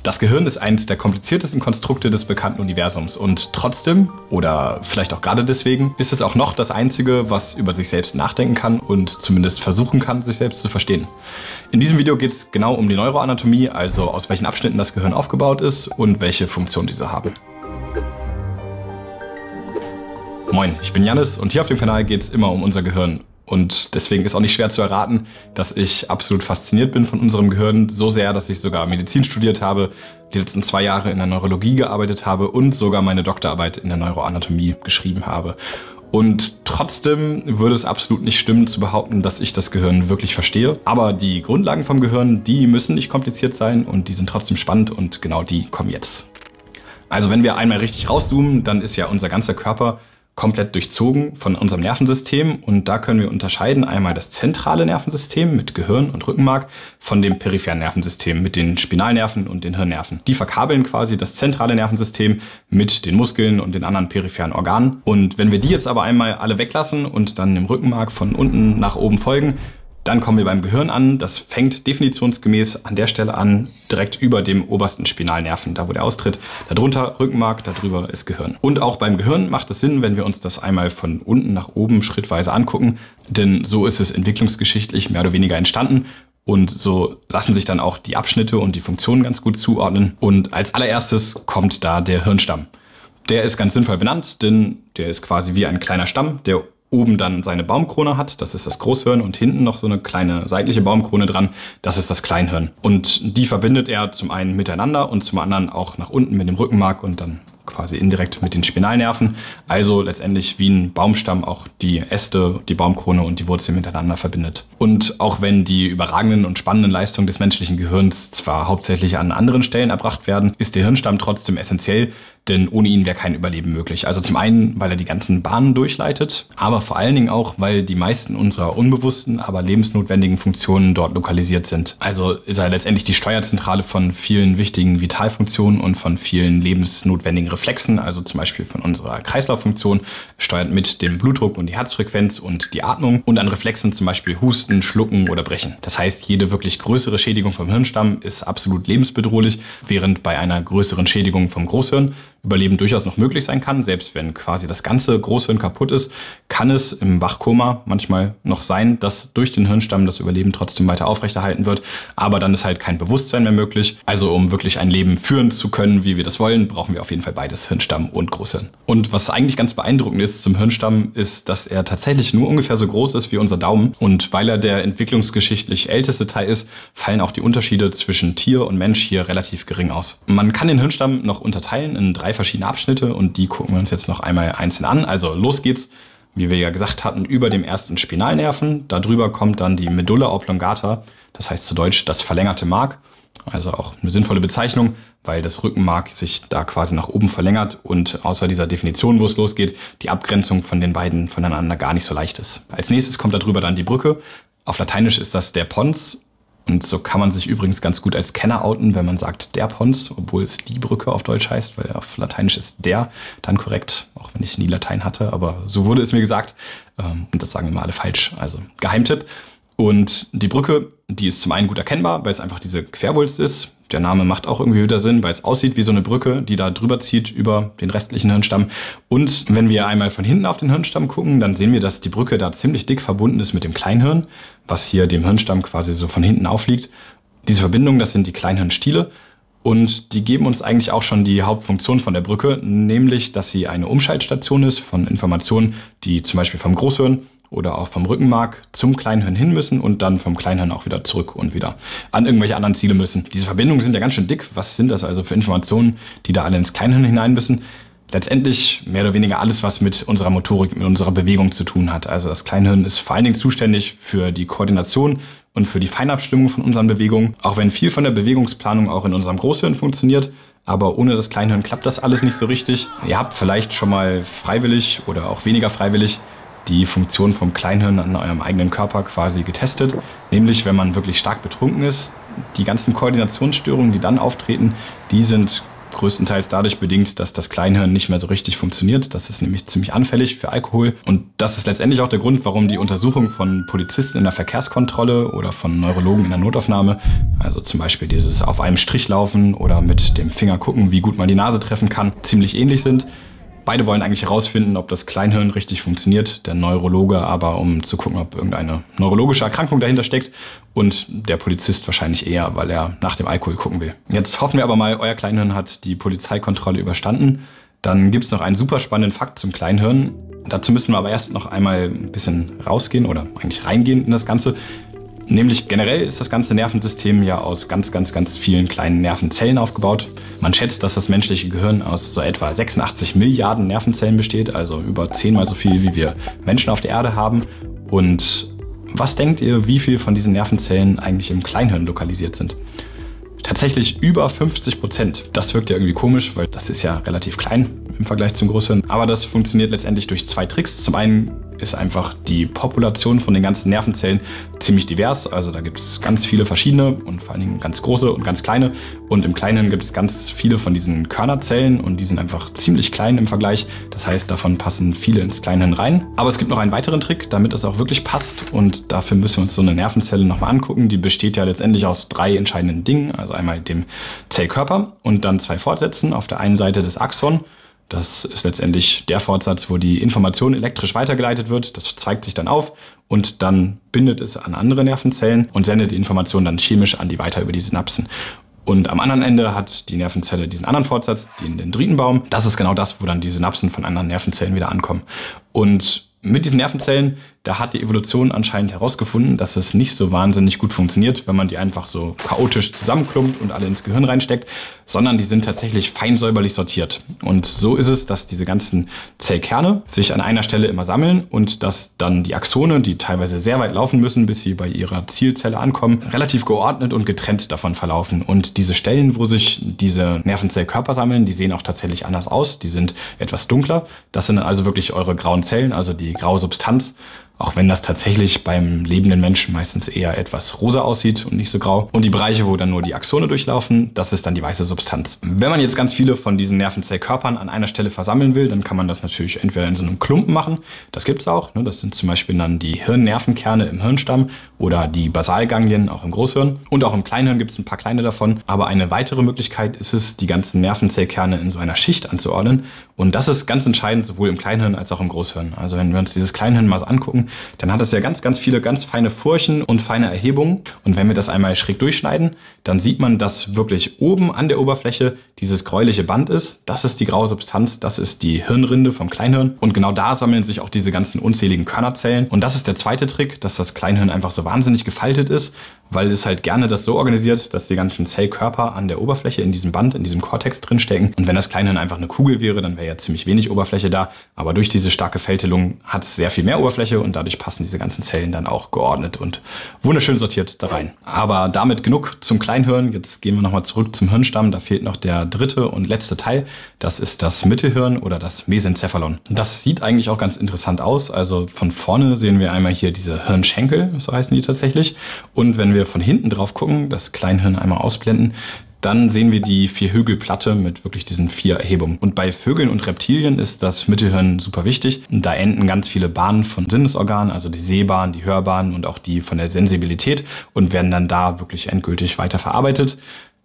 Das Gehirn ist eines der kompliziertesten Konstrukte des bekannten Universums und trotzdem, oder vielleicht auch gerade deswegen, ist es auch noch das Einzige, was über sich selbst nachdenken kann und zumindest versuchen kann, sich selbst zu verstehen. In diesem Video geht es genau um die Neuroanatomie, also aus welchen Abschnitten das Gehirn aufgebaut ist und welche Funktion diese haben. Moin, ich bin Jannis und hier auf dem Kanal geht es immer um unser Gehirn. Und deswegen ist auch nicht schwer zu erraten, dass ich absolut fasziniert bin von unserem Gehirn, so sehr, dass ich sogar Medizin studiert habe, die letzten 2 Jahre in der Neurologie gearbeitet habe und sogar meine Doktorarbeit in der Neuroanatomie geschrieben habe. Und trotzdem würde es absolut nicht stimmen zu behaupten, dass ich das Gehirn wirklich verstehe. Aber die Grundlagen vom Gehirn, die müssen nicht kompliziert sein und die sind trotzdem spannend und genau die kommen jetzt. Also wenn wir einmal richtig rauszoomen, dann ist ja unser ganzer Körper komplett durchzogen von unserem Nervensystem und da können wir unterscheiden einmal das zentrale Nervensystem mit Gehirn und Rückenmark von dem peripheren Nervensystem mit den Spinalnerven und den Hirnnerven. Die verkabeln quasi das zentrale Nervensystem mit den Muskeln und den anderen peripheren Organen. Und wenn wir die jetzt aber einmal alle weglassen und dann dem Rückenmark von unten nach oben folgen, dann kommen wir beim Gehirn an. Das fängt definitionsgemäß an der Stelle an, direkt über dem obersten Spinalnerven, da wo der austritt. Darunter Rückenmark, darüber ist Gehirn. Und auch beim Gehirn macht es Sinn, wenn wir uns das einmal von unten nach oben schrittweise angucken, denn so ist es entwicklungsgeschichtlich mehr oder weniger entstanden. Und so lassen sich dann auch die Abschnitte und die Funktionen ganz gut zuordnen. Und als allererstes kommt da der Hirnstamm. Der ist ganz sinnvoll benannt, denn der ist quasi wie ein kleiner Stamm, der oben dann seine Baumkrone hat, das ist das Großhirn, und hinten noch so eine kleine seitliche Baumkrone dran, das ist das Kleinhirn. Und die verbindet er zum einen miteinander und zum anderen auch nach unten mit dem Rückenmark und dann quasi indirekt mit den Spinalnerven. Also letztendlich wie ein Baumstamm auch die Äste, die Baumkrone und die Wurzeln miteinander verbindet. Und auch wenn die überragenden und spannenden Leistungen des menschlichen Gehirns zwar hauptsächlich an anderen Stellen erbracht werden, ist der Hirnstamm trotzdem essentiell, denn ohne ihn wäre kein Überleben möglich. Also zum einen, weil er die ganzen Bahnen durchleitet, aber vor allen Dingen auch, weil die meisten unserer unbewussten, aber lebensnotwendigen Funktionen dort lokalisiert sind. Also ist er letztendlich die Steuerzentrale von vielen wichtigen Vitalfunktionen und von vielen lebensnotwendigen Reflexen, also zum Beispiel von unserer Kreislauffunktion, steuert mit dem Blutdruck und die Herzfrequenz und die Atmung und an Reflexen zum Beispiel Husten, Schlucken oder Brechen. Das heißt, jede wirklich größere Schädigung vom Hirnstamm ist absolut lebensbedrohlich, während bei einer größeren Schädigung vom Großhirn Überleben durchaus noch möglich sein kann. Selbst wenn quasi das ganze Großhirn kaputt ist, kann es im Wachkoma manchmal noch sein, dass durch den Hirnstamm das Überleben trotzdem weiter aufrechterhalten wird. Aber dann ist halt kein Bewusstsein mehr möglich. Also um wirklich ein Leben führen zu können, wie wir das wollen, brauchen wir auf jeden Fall beides, Hirnstamm und Großhirn. Und was eigentlich ganz beeindruckend ist zum Hirnstamm, ist, dass er tatsächlich nur ungefähr so groß ist wie unser Daumen. Und weil er der entwicklungsgeschichtlich älteste Teil ist, fallen auch die Unterschiede zwischen Tier und Mensch hier relativ gering aus. Man kann den Hirnstamm noch unterteilen in 3 verschiedene Abschnitte und die gucken wir uns jetzt noch einmal einzeln an. Also los geht's, wie wir ja gesagt hatten, über dem ersten Spinalnerven. Darüber kommt dann die Medulla oblongata, das heißt zu Deutsch das verlängerte Mark. Also auch eine sinnvolle Bezeichnung, weil das Rückenmark sich da quasi nach oben verlängert und außer dieser Definition, wo es losgeht, die Abgrenzung von den beiden voneinander gar nicht so leicht ist. Als nächstes kommt darüber dann die Brücke. Auf Lateinisch ist das der Pons. Und so kann man sich übrigens ganz gut als Kenner outen, wenn man sagt der Pons, obwohl es die Brücke auf Deutsch heißt, weil auf Lateinisch ist der dann korrekt, auch wenn ich nie Latein hatte, aber so wurde es mir gesagt. Und das sagen immer alle falsch, also Geheimtipp. Und die Brücke, die ist zum einen gut erkennbar, weil es einfach diese Querwulst ist. Der Name macht auch irgendwie wieder Sinn, weil es aussieht wie so eine Brücke, die da drüber zieht über den restlichen Hirnstamm. Und wenn wir einmal von hinten auf den Hirnstamm gucken, dann sehen wir, dass die Brücke da ziemlich dick verbunden ist mit dem Kleinhirn, was hier dem Hirnstamm quasi so von hinten aufliegt. Diese Verbindungen, das sind die Kleinhirnstiele. Und die geben uns eigentlich auch schon die Hauptfunktion von der Brücke, nämlich, dass sie eine Umschaltstation ist von Informationen, die zum Beispiel vom Großhirn oder auch vom Rückenmark zum Kleinhirn hin müssen und dann vom Kleinhirn auch wieder zurück und wieder an irgendwelche anderen Ziele müssen. Diese Verbindungen sind ja ganz schön dick. Was sind das also für Informationen, die da alle ins Kleinhirn hinein müssen? Letztendlich mehr oder weniger alles, was mit unserer Motorik, mit unserer Bewegung zu tun hat. Also das Kleinhirn ist vor allen Dingen zuständig für die Koordination und für die Feinabstimmung von unseren Bewegungen. Auch wenn viel von der Bewegungsplanung auch in unserem Großhirn funktioniert, aber ohne das Kleinhirn klappt das alles nicht so richtig. Ihr habt vielleicht schon mal freiwillig oder auch weniger freiwillig die Funktion vom Kleinhirn an eurem eigenen Körper quasi getestet. Nämlich, wenn man wirklich stark betrunken ist, die ganzen Koordinationsstörungen, die dann auftreten, die sind größtenteils dadurch bedingt, dass das Kleinhirn nicht mehr so richtig funktioniert. Das ist nämlich ziemlich anfällig für Alkohol. Und das ist letztendlich auch der Grund, warum die Untersuchung von Polizisten in der Verkehrskontrolle oder von Neurologen in der Notaufnahme, also zum Beispiel dieses auf einem Strich laufen oder mit dem Finger gucken, wie gut man die Nase treffen kann, ziemlich ähnlich sind. Beide wollen eigentlich herausfinden, ob das Kleinhirn richtig funktioniert, der Neurologe aber, um zu gucken, ob irgendeine neurologische Erkrankung dahinter steckt, und der Polizist wahrscheinlich eher, weil er nach dem Alkohol gucken will. Jetzt hoffen wir aber mal, euer Kleinhirn hat die Polizeikontrolle überstanden. Dann gibt es noch einen super spannenden Fakt zum Kleinhirn. Dazu müssen wir aber erst noch einmal ein bisschen rausgehen oder eigentlich reingehen in das Ganze. Nämlich generell ist das ganze Nervensystem ja aus ganz vielen kleinen Nervenzellen aufgebaut. Man schätzt, dass das menschliche Gehirn aus so etwa 86 Milliarden Nervenzellen besteht, also über 10-mal so viel, wie wir Menschen auf der Erde haben. Und was denkt ihr, wie viel von diesen Nervenzellen eigentlich im Kleinhirn lokalisiert sind? Tatsächlich über 50%. Das wirkt ja irgendwie komisch, weil das ist ja relativ klein im Vergleich zum Großhirn. Aber das funktioniert letztendlich durch zwei Tricks. Zum einen ist einfach die Population von den ganzen Nervenzellen ziemlich divers. Also da gibt es ganz viele verschiedene und vor allen Dingen ganz große und ganz kleine. Und im Kleinhirn gibt es ganz viele von diesen Körnerzellen und die sind einfach ziemlich klein im Vergleich. Das heißt, davon passen viele ins Kleinhirn rein. Aber es gibt noch einen weiteren Trick, damit das auch wirklich passt. Und dafür müssen wir uns so eine Nervenzelle nochmal angucken. Die besteht ja letztendlich aus 3 entscheidenden Dingen. Also einmal dem Zellkörper und dann 2 Fortsätzen. Auf der einen Seite das Axon. Das ist letztendlich der Fortsatz, wo die Information elektrisch weitergeleitet wird. Das zweigt sich dann auf und dann bindet es an andere Nervenzellen und sendet die Information dann chemisch an die weiter über die Synapsen. Und am anderen Ende hat die Nervenzelle diesen anderen Fortsatz, den Drüsenbaum. Das ist genau das, wo dann die Synapsen von anderen Nervenzellen wieder ankommen. Und mit diesen Nervenzellen, da hat die Evolution anscheinend herausgefunden, dass es nicht so wahnsinnig gut funktioniert, wenn man die einfach so chaotisch zusammenklumpt und alle ins Gehirn reinsteckt, sondern die sind tatsächlich fein säuberlich sortiert. Und so ist es, dass diese ganzen Zellkerne sich an einer Stelle immer sammeln und dass dann die Axone, die teilweise sehr weit laufen müssen, bis sie bei ihrer Zielzelle ankommen, relativ geordnet und getrennt davon verlaufen. Und diese Stellen, wo sich diese Nervenzellkörper sammeln, die sehen auch tatsächlich anders aus. Die sind etwas dunkler. Das sind also wirklich eure grauen Zellen, also die graue Substanz. Auch wenn das tatsächlich beim lebenden Menschen meistens eher etwas rosa aussieht und nicht so grau. Und die Bereiche, wo dann nur die Axone durchlaufen, das ist dann die weiße Substanz. Wenn man jetzt ganz viele von diesen Nervenzellkörpern an einer Stelle versammeln will, dann kann man das natürlich entweder in so einem Klumpen machen. Das gibt's auch. Das sind zum Beispiel dann die Hirnnervenkerne im Hirnstamm oder die Basalganglien auch im Großhirn. Und auch im Kleinhirn gibt es ein paar kleine davon. Aber eine weitere Möglichkeit ist es, die ganzen Nervenzellkerne in so einer Schicht anzuordnen. Und das ist ganz entscheidend, sowohl im Kleinhirn als auch im Großhirn. Also wenn wir uns dieses Kleinhirn mal angucken, dann hat es ja ganz viele ganz feine Furchen und feine Erhebungen. Und wenn wir das einmal schräg durchschneiden, dann sieht man, dass wirklich oben an der Oberfläche dieses gräuliche Band ist. Das ist die graue Substanz, das ist die Hirnrinde vom Kleinhirn. Und genau da sammeln sich auch diese ganzen unzähligen Körnerzellen. Und das ist der zweite Trick, dass das Kleinhirn einfach so wahnsinnig gefaltet ist, weil es halt gerne das so organisiert, dass die ganzen Zellkörper an der Oberfläche in diesem Band, in diesem Kortex drinstecken. Und wenn das Kleinhirn einfach eine Kugel wäre, dann wäre ja ziemlich wenig Oberfläche da. Aber durch diese starke Fältelung hat es sehr viel mehr Oberfläche und dadurch passen diese ganzen Zellen dann auch geordnet und wunderschön sortiert da rein. Aber damit genug zum Kleinhirn. Jetzt gehen wir nochmal zurück zum Hirnstamm. Da fehlt noch der dritte und letzte Teil. Das ist das Mittelhirn oder das Mesencephalon. Das sieht eigentlich auch ganz interessant aus. Also von vorne sehen wir einmal hier diese Hirnschenkel, so heißen die tatsächlich. Und wenn wir von hinten drauf gucken, das Kleinhirn einmal ausblenden, dann sehen wir die Vierhügelplatte mit wirklich diesen 4 Erhebungen. Und bei Vögeln und Reptilien ist das Mittelhirn super wichtig. Da enden ganz viele Bahnen von Sinnesorganen, also die Sehbahn, die Hörbahn und auch die von der Sensibilität und werden dann da wirklich endgültig weiterverarbeitet.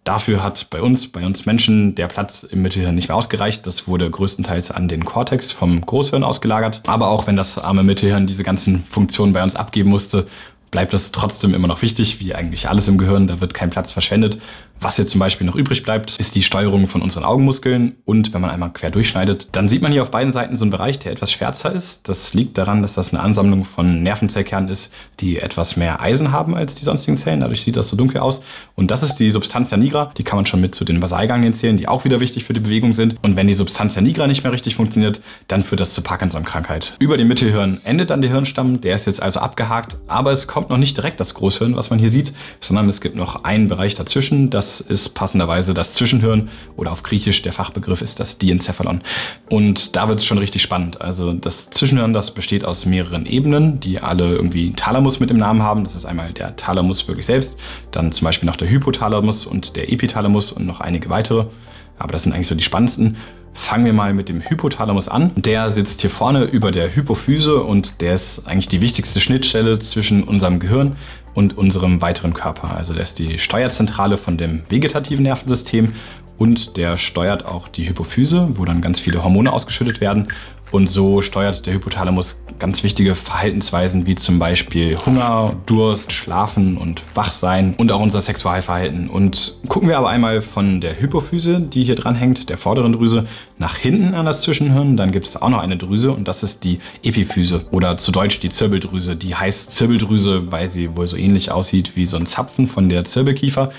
Dafür hat bei uns Menschen der Platz im Mittelhirn nicht mehr ausgereicht. Das wurde größtenteils an den Kortex vom Großhirn ausgelagert. Aber auch wenn das arme Mittelhirn diese ganzen Funktionen bei uns abgeben musste, bleibt das trotzdem immer noch wichtig, wie eigentlich alles im Gehirn. Da wird kein Platz verschwendet. Was jetzt zum Beispiel noch übrig bleibt, ist die Steuerung von unseren Augenmuskeln. Und wenn man einmal quer durchschneidet, dann sieht man hier auf beiden Seiten so einen Bereich, der etwas schwärzer ist. Das liegt daran, dass das eine Ansammlung von Nervenzellkernen ist, die etwas mehr Eisen haben als die sonstigen Zellen. Dadurch sieht das so dunkel aus. Und das ist die Substantia nigra. Die kann man schon mit zu den Basalganglien zählen, die auch wieder wichtig für die Bewegung sind. Und wenn die Substantia nigra nicht mehr richtig funktioniert, dann führt das zur Parkinson-Krankheit. Über dem Mittelhirn endet dann der Hirnstamm. Der ist jetzt also abgehakt. Aber es kommt noch nicht direkt das Großhirn, was man hier sieht, sondern es gibt noch einen Bereich dazwischen. Das ist passenderweise das Zwischenhirn oder auf Griechisch der Fachbegriff ist das Diencephalon. Und da wird es schon richtig spannend. Also das Zwischenhirn, das besteht aus mehreren Ebenen, die alle irgendwie Thalamus mit im Namen haben. Das ist einmal der Thalamus wirklich selbst, dann zum Beispiel noch der Hypothalamus und der Epithalamus und noch einige weitere. aber das sind eigentlich so die spannendsten. Fangen wir mal mit dem Hypothalamus an. Der sitzt hier vorne über der Hypophyse und der ist eigentlich die wichtigste Schnittstelle zwischen unserem Gehirn und unserem weiteren Körper. Also der ist die Steuerzentrale von dem vegetativen Nervensystem und der steuert auch die Hypophyse, wo dann ganz viele Hormone ausgeschüttet werden. Und so steuert der Hypothalamus ganz wichtige Verhaltensweisen wie zum Beispiel Hunger, Durst, Schlafen und Wachsein und auch unser Sexualverhalten. Und gucken wir aber einmal von der Hypophyse, die hier dran hängt, der vorderen Drüse, nach hinten an das Zwischenhirn, dann gibt es auch noch eine Drüse und das ist die Epiphyse oder zu Deutsch die Zirbeldrüse. Die heißt Zirbeldrüse, weil sie wohl so ähnlich aussieht wie so ein Zapfen von der Zirbelkiefer.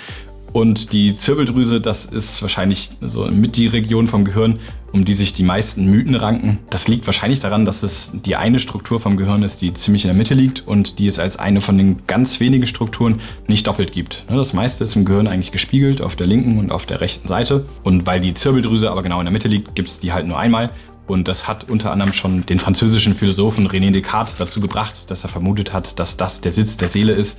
Und die Zirbeldrüse, das ist wahrscheinlich so mit die Region vom Gehirn, um die sich die meisten Mythen ranken. Das liegt wahrscheinlich daran, dass es die eine Struktur vom Gehirn ist, die ziemlich in der Mitte liegt und die es als eine von den ganz wenigen Strukturen nicht doppelt gibt. Das meiste ist im Gehirn eigentlich gespiegelt auf der linken und auf der rechten Seite. Und weil die Zirbeldrüse aber genau in der Mitte liegt, gibt es die halt nur einmal. Und das hat unter anderem schon den französischen Philosophen René Descartes dazu gebracht, dass er vermutet hat, dass das der Sitz der Seele ist.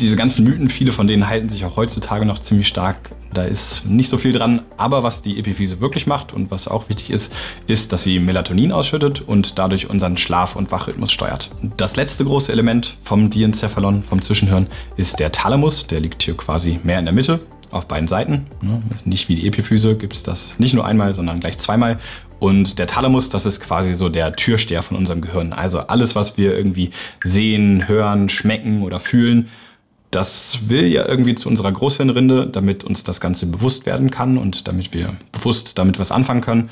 Diese ganzen Mythen, viele von denen halten sich auch heutzutage noch ziemlich stark. Da ist nicht so viel dran. Aber was die Epiphyse wirklich macht und was auch wichtig ist, ist, dass sie Melatonin ausschüttet und dadurch unseren Schlaf- und Wachrhythmus steuert. Das letzte große Element vom Diencephalon, vom Zwischenhirn, ist der Thalamus. Der liegt hier quasi mehr in der Mitte, auf beiden Seiten. Nicht wie die Epiphyse gibt es das nicht nur einmal, sondern gleich zweimal. Und der Thalamus, das ist quasi so der Türsteher von unserem Gehirn. Also alles, was wir irgendwie sehen, hören, schmecken oder fühlen, das will ja irgendwie zu unserer Großhirnrinde, damit uns das Ganze bewusst werden kann und damit wir bewusst damit was anfangen können.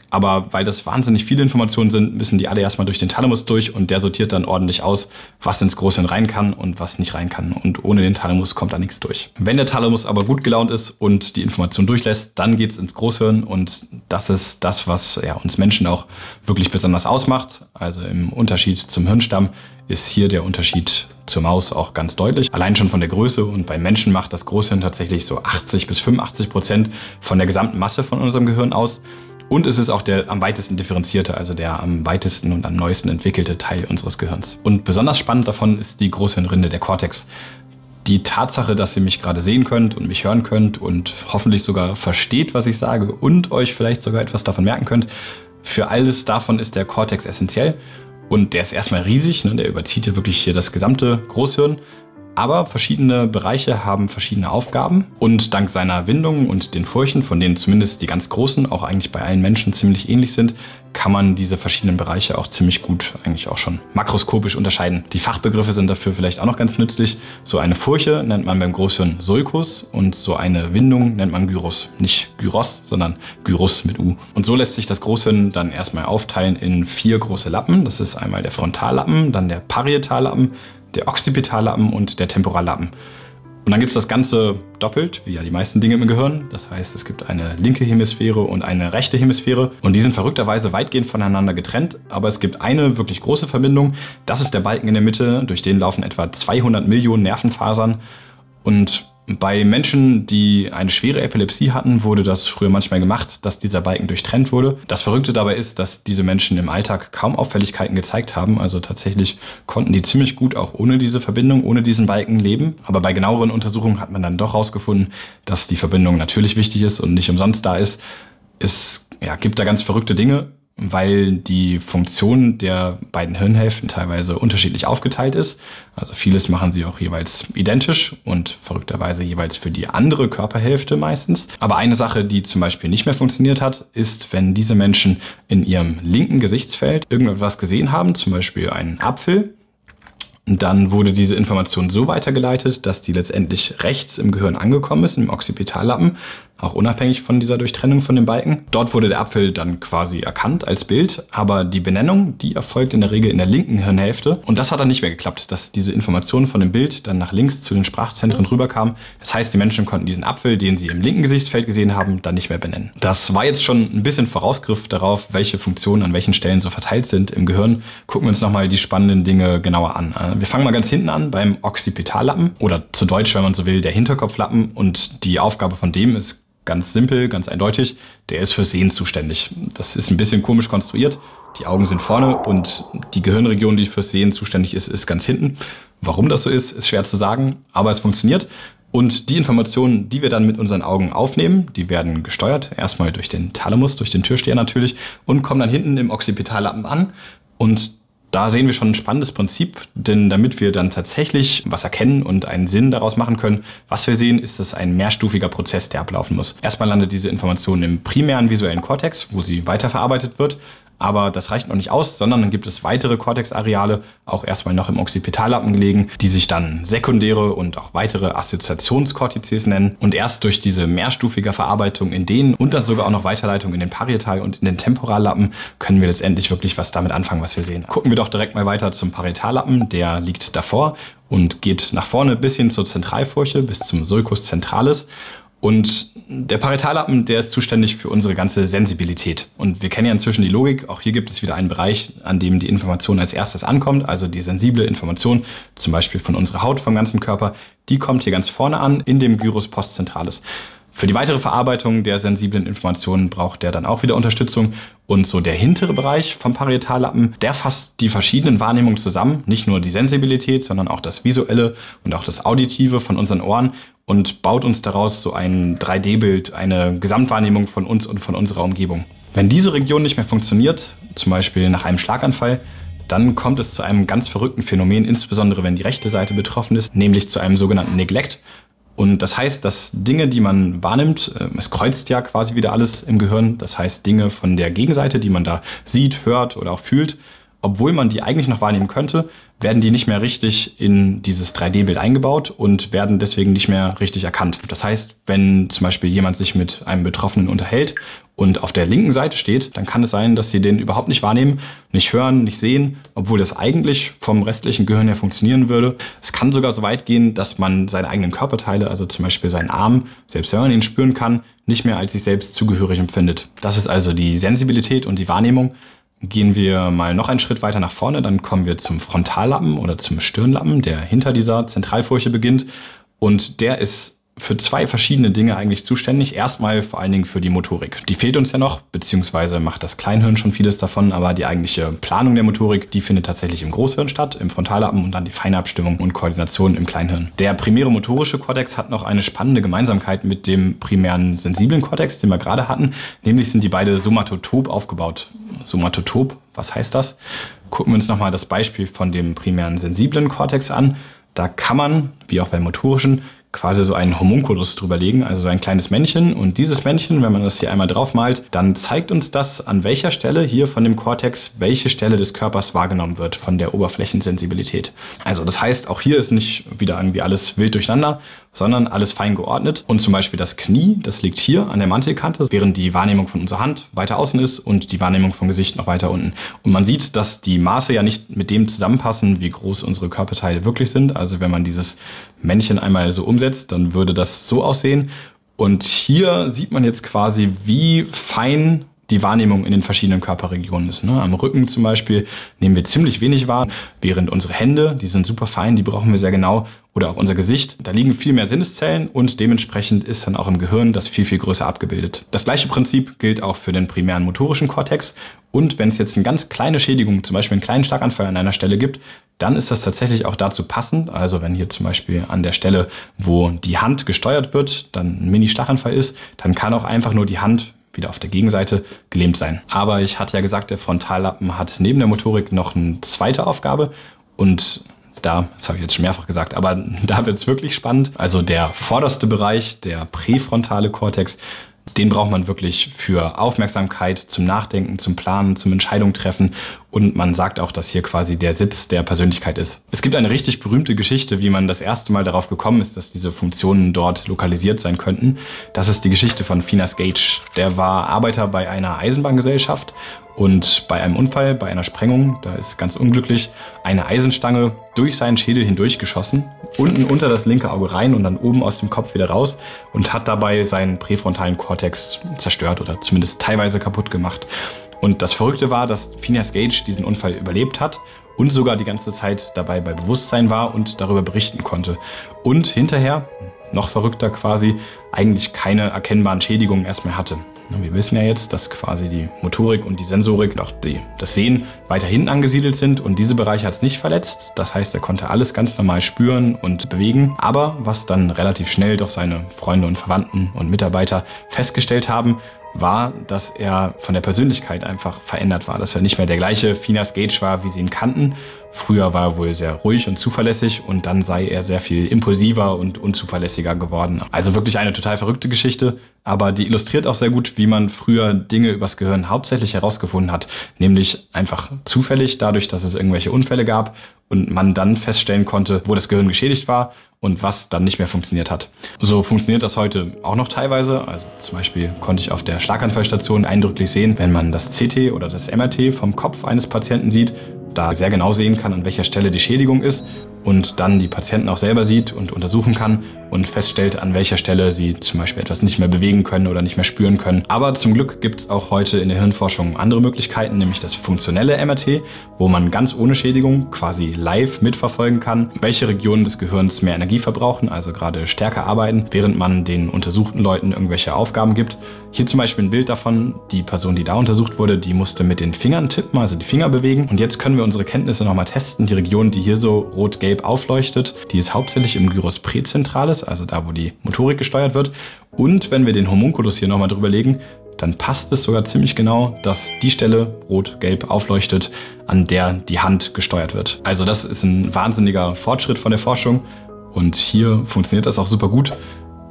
Aber weil das wahnsinnig viele Informationen sind, müssen die alle erstmal durch den Thalamus durch und der sortiert dann ordentlich aus, was ins Großhirn rein kann und was nicht rein kann. Und ohne den Thalamus kommt da nichts durch. Wenn der Thalamus aber gut gelaunt ist und die Information durchlässt, dann geht's ins Großhirn und das ist das, was uns Menschen auch wirklich besonders ausmacht. Also im Unterschied zum Hirnstamm ist hier der Unterschied zur Maus auch ganz deutlich. Allein schon von der Größe und beim Menschen macht das Großhirn tatsächlich so 80-85% von der gesamten Masse von unserem Gehirn aus. Und es ist auch der am weitesten differenzierte, also der am weitesten und am neuesten entwickelte Teil unseres Gehirns. Und besonders spannend davon ist die Großhirnrinde, der Kortex. Die Tatsache, dass ihr mich gerade sehen könnt und mich hören könnt und hoffentlich sogar versteht, was ich sage und euch vielleicht sogar etwas davon merken könnt, für alles davon ist der Kortex essentiell. Und der ist erstmal riesig, der überzieht ja wirklich hier das gesamte Großhirn. Aber verschiedene Bereiche haben verschiedene Aufgaben und dank seiner Windungen und den Furchen, von denen zumindest die ganz großen auch eigentlich bei allen Menschen ziemlich ähnlich sind, kann man diese verschiedenen Bereiche auch ziemlich gut eigentlich auch schon makroskopisch unterscheiden. Die Fachbegriffe sind dafür vielleicht auch noch ganz nützlich. So eine Furche nennt man beim Großhirn Sulcus und so eine Windung nennt man Gyrus. Nicht Gyros, sondern Gyrus mit U. Und so lässt sich das Großhirn dann erstmal aufteilen in 4 große Lappen. Das ist einmal der Frontallappen, dann der Parietallappen, der Occipitallappen und der Temporallappen. Und dann gibt es das Ganze doppelt, wie ja die meisten Dinge im Gehirn. Das heißt, es gibt eine linke Hemisphäre und eine rechte Hemisphäre. Und die sind verrückterweise weitgehend voneinander getrennt. Aber es gibt eine wirklich große Verbindung. Das ist der Balken in der Mitte. Durch den laufen etwa 200 Millionen Nervenfasern. Und bei Menschen, die eine schwere Epilepsie hatten, wurde das früher manchmal gemacht, dass dieser Balken durchtrennt wurde. Das Verrückte dabei ist, dass diese Menschen im Alltag kaum Auffälligkeiten gezeigt haben. Also tatsächlich konnten die ziemlich gut auch ohne diese Verbindung, ohne diesen Balken leben. Aber bei genaueren Untersuchungen hat man dann doch herausgefunden, dass die Verbindung natürlich wichtig ist und nicht umsonst da ist. Es gibt da ganz verrückte Dinge, weil die Funktion der beiden Hirnhälften teilweise unterschiedlich aufgeteilt ist. Also vieles machen sie auch jeweils identisch und verrückterweise jeweils für die andere Körperhälfte meistens. Aber eine Sache, die zum Beispiel nicht mehr funktioniert hat, ist, wenn diese Menschen in ihrem linken Gesichtsfeld irgendetwas gesehen haben, zum Beispiel einen Apfel, dann wurde diese Information so weitergeleitet, dass die letztendlich rechts im Gehirn angekommen ist, im Occipitallappen, auch unabhängig von dieser Durchtrennung von dem Balken. Dort wurde der Apfel dann quasi erkannt als Bild, aber die Benennung, die erfolgt in der Regel in der linken Hirnhälfte. Und das hat dann nicht mehr geklappt, dass diese Information von dem Bild dann nach links zu den Sprachzentren rüberkam. Das heißt, die Menschen konnten diesen Apfel, den sie im linken Gesichtsfeld gesehen haben, dann nicht mehr benennen. Das war jetzt schon ein bisschen Vorausgriff darauf, welche Funktionen an welchen Stellen so verteilt sind im Gehirn. Gucken wir uns nochmal die spannenden Dinge genauer an. Wir fangen mal ganz hinten an beim Occipitallappen oder zu Deutsch, wenn man so will, der Hinterkopflappen. Und die Aufgabe von dem ist ganz simpel, ganz eindeutig, der ist für Sehen zuständig. Das ist ein bisschen komisch konstruiert. Die Augen sind vorne und die Gehirnregion, die fürs Sehen zuständig ist, ist ganz hinten. Warum das so ist, ist schwer zu sagen, aber es funktioniert. Und die Informationen, die wir dann mit unseren Augen aufnehmen, die werden gesteuert, erstmal durch den Thalamus, durch den Türsteher natürlich, und kommen dann hinten im Occipitallappen an. Und da sehen wir schon ein spannendes Prinzip, denn damit wir dann tatsächlich was erkennen und einen Sinn daraus machen können, was wir sehen, ist es ein mehrstufiger Prozess, der ablaufen muss. Erstmal landet diese Information im primären visuellen Kortex, wo sie weiterverarbeitet wird. Aber das reicht noch nicht aus, sondern dann gibt es weitere Cortex-Areale, auch erstmal noch im Occipitallappen gelegen, die sich dann sekundäre und auch weitere Assoziationskortizes nennen. Und erst durch diese mehrstufige Verarbeitung in denen und dann sogar auch noch Weiterleitung in den Parietal- und in den Temporallappen können wir letztendlich wirklich was damit anfangen, was wir sehen. Gucken wir doch direkt mal weiter zum Parietallappen, der liegt davor und geht nach vorne bis hin zur Zentralfurche, bis zum Sulcus centralis. Und der Parietallappen, der ist zuständig für unsere ganze Sensibilität. Und wir kennen ja inzwischen die Logik. Auch hier gibt es wieder einen Bereich, an dem die Information als erstes ankommt. Also die sensible Information, zum Beispiel von unserer Haut, vom ganzen Körper, die kommt hier ganz vorne an, in dem Gyrus postcentralis. Für die weitere Verarbeitung der sensiblen Informationen braucht der dann auch wieder Unterstützung. Und so der hintere Bereich vom Parietallappen, der fasst die verschiedenen Wahrnehmungen zusammen. Nicht nur die Sensibilität, sondern auch das Visuelle und auch das Auditive von unseren Ohren und baut uns daraus so ein 3D-Bild, eine Gesamtwahrnehmung von uns und von unserer Umgebung. Wenn diese Region nicht mehr funktioniert, zum Beispiel nach einem Schlaganfall, dann kommt es zu einem ganz verrückten Phänomen, insbesondere wenn die rechte Seite betroffen ist, nämlich zu einem sogenannten Neglect. Und das heißt, dass Dinge, die man wahrnimmt, es kreuzt ja quasi wieder alles im Gehirn, das heißt Dinge von der Gegenseite, die man da sieht, hört oder auch fühlt, obwohl man die eigentlich noch wahrnehmen könnte, werden die nicht mehr richtig in dieses 3D-Bild eingebaut und werden deswegen nicht mehr richtig erkannt. Das heißt, wenn zum Beispiel jemand sich mit einem Betroffenen unterhält und auf der linken Seite steht, dann kann es sein, dass sie den überhaupt nicht wahrnehmen, nicht hören, nicht sehen, obwohl das eigentlich vom restlichen Gehirn her funktionieren würde. Es kann sogar so weit gehen, dass man seine eigenen Körperteile, also zum Beispiel seinen Arm, selbst wenn man ihn spüren kann, nicht mehr als sich selbst zugehörig empfindet. Das ist also die Sensibilität und die Wahrnehmung. Gehen wir mal noch einen Schritt weiter nach vorne, dann kommen wir zum Frontallappen oder zum Stirnlappen, der hinter dieser Zentralfurche beginnt. Und der ist für zwei verschiedene Dinge eigentlich zuständig. Erstmal vor allen Dingen für die Motorik. Die fehlt uns ja noch, beziehungsweise macht das Kleinhirn schon vieles davon, aber die eigentliche Planung der Motorik, die findet tatsächlich im Großhirn statt, im Frontallappen und dann die feine Abstimmung und Koordination im Kleinhirn. Der primäre motorische Kortex hat noch eine spannende Gemeinsamkeit mit dem primären sensiblen Kortex, den wir gerade hatten, nämlich sind die beide somatotop aufgebaut. Somatotop, was heißt das? Gucken wir uns nochmal das Beispiel von dem primären sensiblen Kortex an. Da kann man, wie auch beim motorischen, quasi so einen Homunculus drüber legen, also so ein kleines Männchen. Und dieses Männchen, wenn man das hier einmal drauf malt, dann zeigt uns das, an welcher Stelle hier von dem Kortex welche Stelle des Körpers wahrgenommen wird von der Oberflächensensibilität. Also das heißt, auch hier ist nicht wieder irgendwie alles wild durcheinander, sondern alles fein geordnet. Und zum Beispiel das Knie, das liegt hier an der Mantelkante, während die Wahrnehmung von unserer Hand weiter außen ist und die Wahrnehmung vom Gesicht noch weiter unten. Und man sieht, dass die Maße ja nicht mit dem zusammenpassen, wie groß unsere Körperteile wirklich sind. Also wenn man dieses Männchen einmal so umsetzt, dann würde das so aussehen. Und hier sieht man jetzt quasi, wie fein die Wahrnehmung in den verschiedenen Körperregionen ist. Am Rücken zum Beispiel nehmen wir ziemlich wenig wahr, während unsere Hände, die sind super fein, die brauchen wir sehr genau. Oder auch unser Gesicht, da liegen viel mehr Sinneszellen und dementsprechend ist dann auch im Gehirn das viel, viel größer abgebildet. Das gleiche Prinzip gilt auch für den primären motorischen Kortex. Und wenn es jetzt eine ganz kleine Schädigung, zum Beispiel einen kleinen Schlaganfall an einer Stelle gibt, dann ist das tatsächlich auch dazu passend. Also wenn hier zum Beispiel an der Stelle, wo die Hand gesteuert wird, dann ein Mini-Schlaganfall ist, dann kann auch einfach nur die Hand wieder auf der Gegenseite gelähmt sein. Aber ich hatte ja gesagt, der Frontallappen hat neben der Motorik noch eine zweite Aufgabe und das habe ich jetzt schon mehrfach gesagt, aber da wird es wirklich spannend. Also der vorderste Bereich, der präfrontale Kortex, den braucht man wirklich für Aufmerksamkeit, zum Nachdenken, zum Planen, zum Entscheidung treffen. Und man sagt auch, dass hier quasi der Sitz der Persönlichkeit ist. Es gibt eine richtig berühmte Geschichte, wie man das erste Mal darauf gekommen ist, dass diese Funktionen dort lokalisiert sein könnten. Das ist die Geschichte von Phineas Gage. Der war Arbeiter bei einer Eisenbahngesellschaft und bei einem Unfall, bei einer Sprengung, da ist ganz unglücklich eine Eisenstange durch seinen Schädel hindurch geschossen, unten unter das linke Auge rein und dann oben aus dem Kopf wieder raus und hat dabei seinen präfrontalen Kortex zerstört oder zumindest teilweise kaputt gemacht. Und das Verrückte war, dass Phineas Gage diesen Unfall überlebt hat und sogar die ganze Zeit dabei bei Bewusstsein war und darüber berichten konnte. Und hinterher, noch verrückter quasi, eigentlich keine erkennbaren Schädigungen erstmal hatte. Wir wissen ja jetzt, dass quasi die Motorik und die Sensorik und auch das Sehen weiter hinten angesiedelt sind und diese Bereiche hat es nicht verletzt. Das heißt, er konnte alles ganz normal spüren und bewegen. Aber was dann relativ schnell doch seine Freunde und Verwandten und Mitarbeiter festgestellt haben, war, dass er von der Persönlichkeit einfach verändert war. Dass er nicht mehr der gleiche Phineas Gage war, wie sie ihn kannten. Früher war er wohl sehr ruhig und zuverlässig und dann sei er sehr viel impulsiver und unzuverlässiger geworden. Also wirklich eine total verrückte Geschichte, aber die illustriert auch sehr gut, wie man früher Dinge übers Gehirn hauptsächlich herausgefunden hat. Nämlich einfach zufällig, dadurch, dass es irgendwelche Unfälle gab und man dann feststellen konnte, wo das Gehirn geschädigt war und was dann nicht mehr funktioniert hat. So funktioniert das heute auch noch teilweise. Also zum Beispiel konnte ich auf der Schlaganfallstation eindrücklich sehen, wenn man das CT oder das MRT vom Kopf eines Patienten sieht, da sehr genau sehen kann, an welcher Stelle die Schädigung ist und dann die Patienten auch selber sieht und untersuchen kann und feststellt, an welcher Stelle sie zum Beispiel etwas nicht mehr bewegen können oder nicht mehr spüren können. Aber zum Glück gibt es auch heute in der Hirnforschung andere Möglichkeiten, nämlich das funktionelle MRT, wo man ganz ohne Schädigung quasi live mitverfolgen kann, welche Regionen des Gehirns mehr Energie verbrauchen, also gerade stärker arbeiten, während man den untersuchten Leuten irgendwelche Aufgaben gibt. Hier zum Beispiel ein Bild davon, die Person, die da untersucht wurde, die musste mit den Fingern tippen, also die Finger bewegen. Und jetzt können wir unsere Kenntnisse nochmal testen. Die Region, die hier so rot-gelb aufleuchtet, die ist hauptsächlich im Gyrus präzentralis, also da, wo die Motorik gesteuert wird. Und wenn wir den Homunculus hier nochmal drüber legen, dann passt es sogar ziemlich genau, dass die Stelle rot-gelb aufleuchtet, an der die Hand gesteuert wird. Also das ist ein wahnsinniger Fortschritt von der Forschung und hier funktioniert das auch super gut.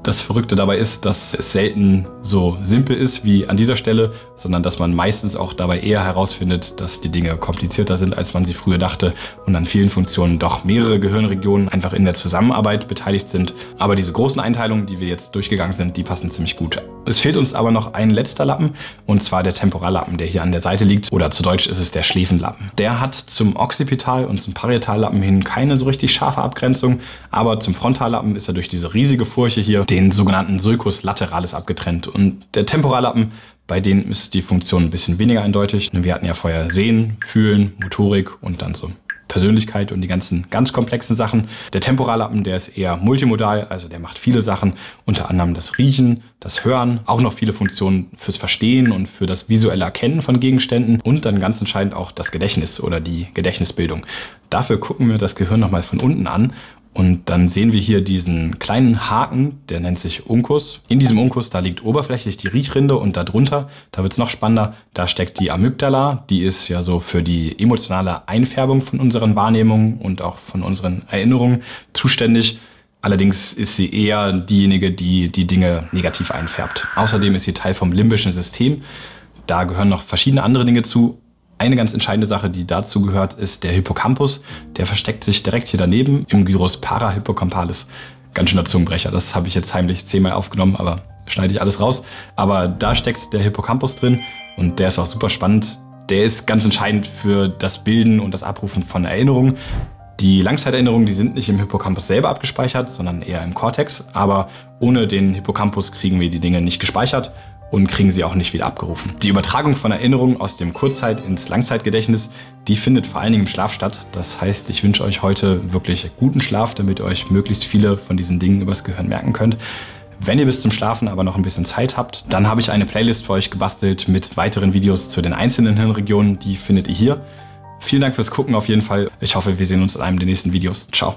Das Verrückte dabei ist, dass es selten so simpel ist wie an dieser Stelle, sondern dass man meistens auch dabei eher herausfindet, dass die Dinge komplizierter sind, als man sie früher dachte und an vielen Funktionen doch mehrere Gehirnregionen einfach in der Zusammenarbeit beteiligt sind. Aber diese großen Einteilungen, die wir jetzt durchgegangen sind, die passen ziemlich gut. Es fehlt uns aber noch ein letzter Lappen, und zwar der Temporallappen, der hier an der Seite liegt, oder zu Deutsch ist es der Schläfenlappen. Der hat zum Occipital- und zum Parietallappen hin keine so richtig scharfe Abgrenzung, aber zum Frontallappen ist er durch diese riesige Furche hier, den sogenannten Sulcus lateralis, abgetrennt. Und der Temporallappen, bei denen ist die Funktion ein bisschen weniger eindeutig. Wir hatten ja vorher Sehen, Fühlen, Motorik und dann so Persönlichkeit und die ganzen ganz komplexen Sachen. Der Temporallappen, der ist eher multimodal, also der macht viele Sachen, unter anderem das Riechen, das Hören, auch noch viele Funktionen fürs Verstehen und für das visuelle Erkennen von Gegenständen und dann ganz entscheidend auch das Gedächtnis oder die Gedächtnisbildung. Dafür gucken wir das Gehirn nochmal von unten an. Und dann sehen wir hier diesen kleinen Haken, der nennt sich Uncus. In diesem Uncus, da liegt oberflächlich die Riechrinde und darunter, da wird es noch spannender, da steckt die Amygdala. Die ist ja so für die emotionale Einfärbung von unseren Wahrnehmungen und auch von unseren Erinnerungen zuständig. Allerdings ist sie eher diejenige, die die Dinge negativ einfärbt. Außerdem ist sie Teil vom limbischen System. Da gehören noch verschiedene andere Dinge zu. Eine ganz entscheidende Sache, die dazu gehört, ist der Hippocampus. Der versteckt sich direkt hier daneben im Gyrus parahippocampalis. Ganz schöner Zungenbrecher, das habe ich jetzt heimlich 10-mal aufgenommen, aber schneide ich alles raus. Aber da steckt der Hippocampus drin und der ist auch super spannend. Der ist ganz entscheidend für das Bilden und das Abrufen von Erinnerungen. Die Langzeiterinnerungen, die sind nicht im Hippocampus selber abgespeichert, sondern eher im Cortex. Aber ohne den Hippocampus kriegen wir die Dinge nicht gespeichert und kriegen sie auch nicht wieder abgerufen. Die Übertragung von Erinnerungen aus dem Kurzzeit- ins Langzeitgedächtnis, die findet vor allen Dingen im Schlaf statt. Das heißt, ich wünsche euch heute wirklich guten Schlaf, damit ihr euch möglichst viele von diesen Dingen übers Gehirn merken könnt. Wenn ihr bis zum Schlafen aber noch ein bisschen Zeit habt, dann habe ich eine Playlist für euch gebastelt mit weiteren Videos zu den einzelnen Hirnregionen. Die findet ihr hier. Vielen Dank fürs Gucken auf jeden Fall. Ich hoffe, wir sehen uns in einem der nächsten Videos. Ciao.